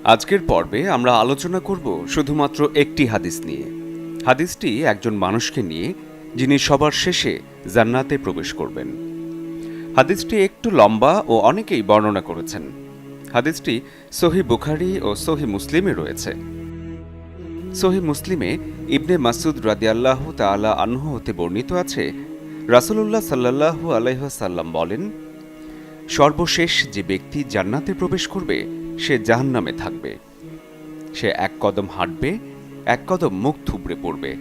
আজকের পর্বে আমরা আলোচনা করব শুধুমাত্র একটি হাদিস নিয়ে। হাদিসটি একজন মানুষকে নিয়ে যিনি সবার শেষে জান্নাতে প্রবেশ করবেন। হাদিসটি একটু লম্বা ও অনেকেই বর্ণনা করেছেন। হাদিসটি সহিহ বুখারী ও সহিহ মুসলিমে রয়েছে। সহিহ মুসলিমে ইবনে মাসউদ রাদিয়াল্লাহু তাআলা আনহু হতে বর্ণিত আছে, রাসূলুল্লাহ সাল্লাল্লাহু আলাইহি ওয়াসাল্লাম বলেন, সর্বশেষ যে ব্যক্তি জান্নাতে প্রবেশ করবে সে জাহান্নামে থাকবে। সে এক কদম হাঁটবে, এক কদম মুখ থুবড়ে পড়বে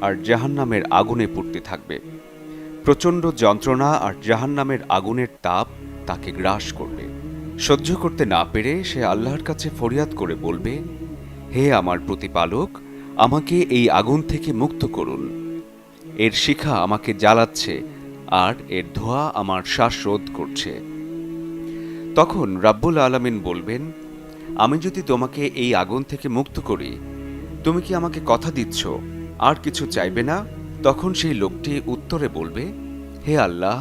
আর জাহান্নামের আগুনে পুড়তে থাকবে। প্রচণ্ড যন্ত্রণা আর জাহান্নামের আগুনের তাপ তাকে গ্রাস করবে। সহ্য করতে না পেরে সে আল্লাহর কাছে ফরিয়াদ করে বলবে, হে আমার প্রতিপালক, আমাকে এই আগুন থেকে মুক্ত করুন। এর শিখা আমাকে জ্বালাচ্ছে আর এর ধোঁয়া আমার শ্বাসরোধ করছে। তখন রাব্বুল আলামিন বলবেন, আমি যদি তোমাকে এই আগুন থেকে মুক্ত করি, তুমি কি আমাকে কথা দিচ্ছ আর কিছু চাইবে না? তখন সেই লোকটি উত্তরে বলবে, হে আল্লাহ,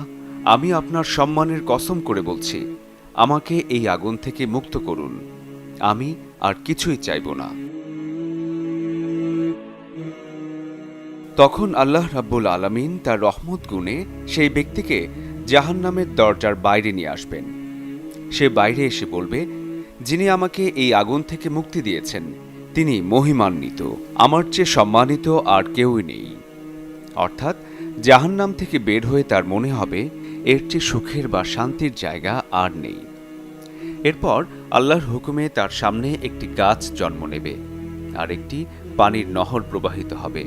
আমি আপনার সম্মানের কসম করে বলছি, আমাকে এই আগুন থেকে মুক্ত করুন, আমি আর কিছুই চাইব না। তখন আল্লাহ রাব্বুল আলামিন তার রহমত গুণে সেই ব্যক্তিকে জাহান্নামের দরজার বাইরে নিয়ে আসবেন। সে বাইরে এসে বলবে, যিনি আমাকে এই আগুন থেকে মুক্তি দিয়েছেন তিনি মহিমান্বিত, আমার চেয়ে সম্মানিত আর কেউই নেই। অর্থাৎ জাহান্নাম থেকে বের হয়ে তার মনে হবে এর চেয়ে সুখের বা শান্তির জায়গা আর নেই। এরপর আল্লাহর হুকুমে তার সামনে একটি গাছ জন্ম নেবে আর একটি পানির নহর প্রবাহিত হবে।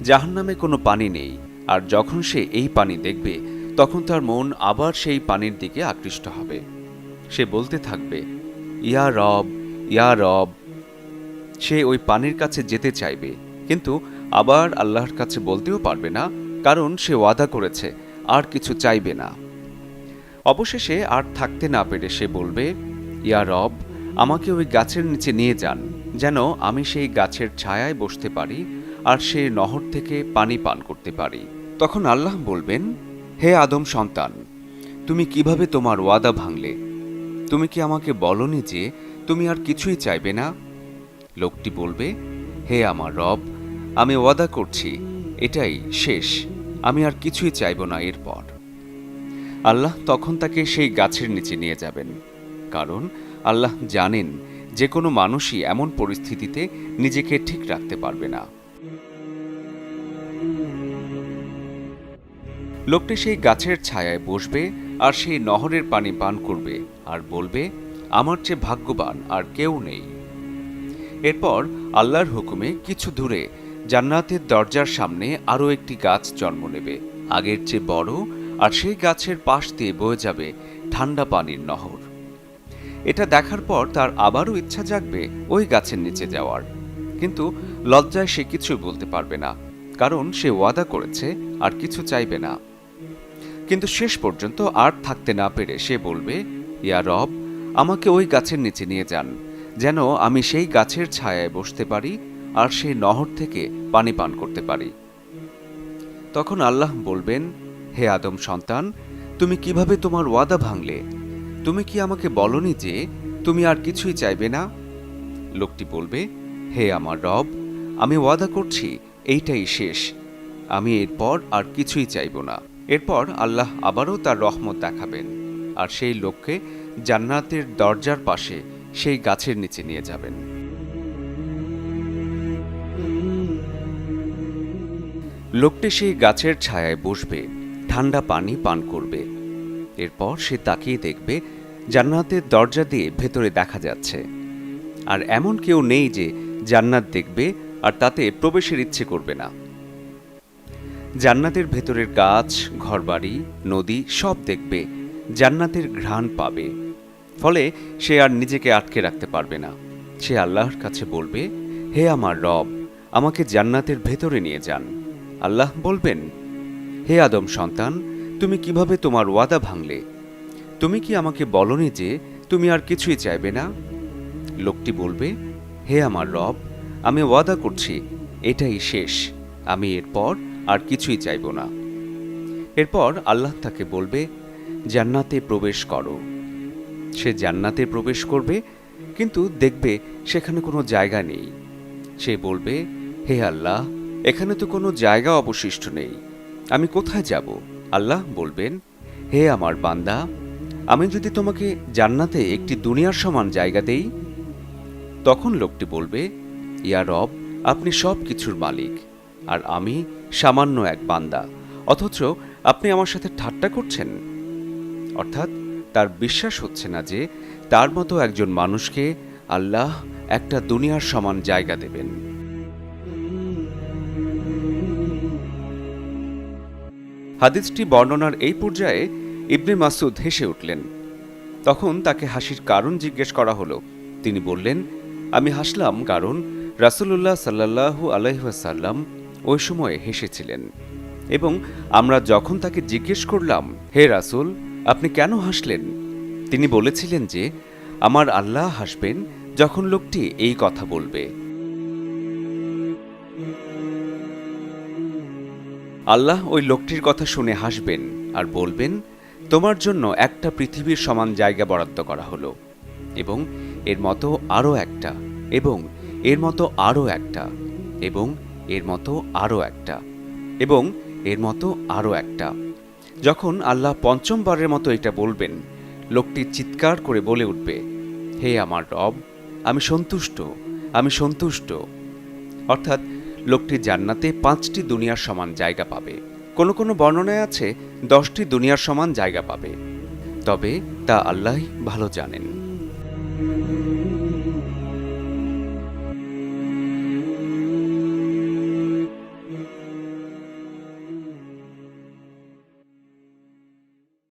জাহান্নামে কোনো পানি নেই, আর যখন সে এই পানি দেখবে তখন তার মন আবার সেই পানির দিকে আকৃষ্ট হবে। সে বলতে থাকবে, ইয়া রব, ইয়া রব। সে ওই পানির কাছে যেতে চাইবে, কিন্তু আবার আল্লাহর কাছে বলতেও পারবে না, কারণ সে ওয়াদা করেছে আর কিছু চাইবে না। অবশেষে আর থাকতে না পেরে সে বলবে, ইয়া রব, আমাকে ওই গাছের নিচে নিয়ে যান, যেন আমি সেই গাছের ছায়ায় বসতে পারি আর সে নহর থেকে পানি পান করতে পারি। তখন আল্লাহ বলবেন, হে আদম সন্তান, তুমি কিভাবে তোমার ওয়াদা ভাঙলে? তুমি কি আমাকে বলনি যে তুমি আর কিছুই চাইবে না? লোকটি বলবে, হে আমার রব, আমি ওয়াদা করছি এটাই শেষ, আমি আর কিছুই চাইব না এরপর। আল্লাহ তখন তাকে সেই গাছের নিচে নিয়ে যাবেন, কারণ আল্লাহ জানেন যে কোনো মানুষই এমন পরিস্থিতিতে নিজেকে ঠিক রাখতে পারবে না। লোকটি সেই গাছের ছায়ায় বসবে আর সেই নহরের পানি পান করবে আর বলবে, আমার চেয়ে ভাগ্যবান আর কেউ নেই। এরপর আল্লাহর হুকুমে কিছু দূরে জান্নাতের দরজার সামনে আরও একটি গাছ জন্ম নেবে, আগের চেয়ে বড়, আর সেই গাছের পাশ দিয়ে বয়ে যাবে ঠান্ডা পানির নহর। এটা দেখার পর তার আবারও ইচ্ছা জাগবে ওই গাছের নিচে যাওয়ার, কিন্তু লজ্জায় সে কিছু বলতে পারবে না, কারণ সে ওয়াদা করেছে আর কিছু চাইবে না। কিন্তু শেষ পর্যন্ত আর থাকতে না পেরে সে বলবে, ইয়া রব, আমাকে ওই গাছের নিচে নিয়ে যান, যেন আমি সেই গাছের ছায়ায় বসতে পারি আর সেই নহর থেকে পানি পান করতে পারি। তখন আল্লাহ বলবেন, হে আদম সন্তান, তুমি কিভাবে তোমার ওয়াদা ভাঙলে? তুমি কি আমাকে বলনি যে তুমি আর কিছুই চাইবে না? লোকটি বলবে, হে আমার রব, আমি ওয়াদা করছি এইটাই শেষ, আমি এরপর আর কিছুই চাইব না। এরপর আল্লাহ আবারও তার রহমত দেখাবেন আর সেই লোককে জান্নাতের দরজার পাশে সেই গাছের নিচে নিয়ে যাবেন। লোকটি সেই গাছের ছায়ায় বসবে, ঠান্ডা পানি পান করবে। এরপর সে তাকিয়ে দেখবে জান্নাতের দরজা দিয়ে ভেতরে দেখা যাচ্ছে, আর এমন কেউ নেই যে জান্নাত দেখবে আর তাতে প্রবেশের ইচ্ছে করবে না। জান্নাতের ভেতরের গাছ, ঘরবাড়ি, নদী সব দেখবে, জান্নাতের ঘ্রাণ পাবে। ফলে সে আর নিজেকে আটকে রাখতে পারবে না। সে আল্লাহর কাছে বলবে, হে আমার রব, আমাকে জান্নাতের ভেতরে নিয়ে যান। আল্লাহ বলবেন, হে আদম সন্তান, তুমি কিভাবে তোমার ওয়াদা ভাঙলে? তুমি কি আমাকে বলনি যে তুমি আর কিছুই চাইবে না? লোকটি বলবে, হে আমার রব, আমি ওয়াদা করছি এটাই শেষ, আমি এরপর আর কিছুই চাইব না। এরপর আল্লাহ তাকে বলবে, জান্নাতে প্রবেশ করো। সে জান্নাতে প্রবেশ করবে, কিন্তু দেখবে সেখানে কোনো জায়গা নেই। সে বলবে, হে আল্লাহ, এখানে তো কোনো জায়গা অবশিষ্ট নেই, আমি কোথায় যাব? আল্লাহ বলবেন, হে আমার বান্দা, আমি যদি তোমাকে জান্নাতে একটি দুনিয়ার সমান জায়গা দেই? তখন লোকটি বলবে, ইয়া রব, আপনি সব কিছুর মালিক, আর আমি সামান্য এক বান্দা, অথচ আপনি আমার সাথে ঠাট্টা করছেন। অর্থাৎ তার বিশ্বাস হচ্ছে না যে তার মতো একজন মানুষকে আল্লাহ একটা দুনিয়ার সমান জায়গা দেবেন। হাদিসটি বর্ণনার এই পর্যায়ে ইবনে মাসুদ হেসে উঠলেন। তখন তাকে হাসির কারণ জিজ্ঞেস করা হলো। তিনি বললেন, আমি হাসলাম কারণ রাসূলুল্লাহ সাল্লাল্লাহু আলাইহি ওয়াসাল্লাম ওই সময়ে হেসেছিলেন, এবং আমরা যখন তাকে জিজ্ঞেস করলাম, হে রাসূল, আপনি কেন হাসলেন? তিনি বলেছিলেন যে, আমার আল্লাহ হাসবেন যখন লোকটি এই কথা বলবে। আল্লাহ ওই লোকটির কথা শুনে হাসবেন আর বলবেন, তোমার জন্য একটা পৃথিবীর সমান জায়গা বরাদ্দ করা হলো, এবং এর মতো আরও একটা, এবং এর মতো আরও একটা, এবং এর মতো আরও একটা, এবং এর মতো আরও একটা। যখন আল্লাহ পঞ্চমবারের মতো এটা বলবেন, লোকটি চিৎকার করে বলে উঠবে, হে আমার রব, আমি সন্তুষ্ট, আমি সন্তুষ্ট। অর্থাৎ লোকটি জান্নাতে 5টি দুনিয়ার সমান জায়গা পাবে। কোনো কোনো বর্ণনায় আছে 10টি দুনিয়ার সমান জায়গা পাবে, তবে তা আল্লাহই ভালো জানেন।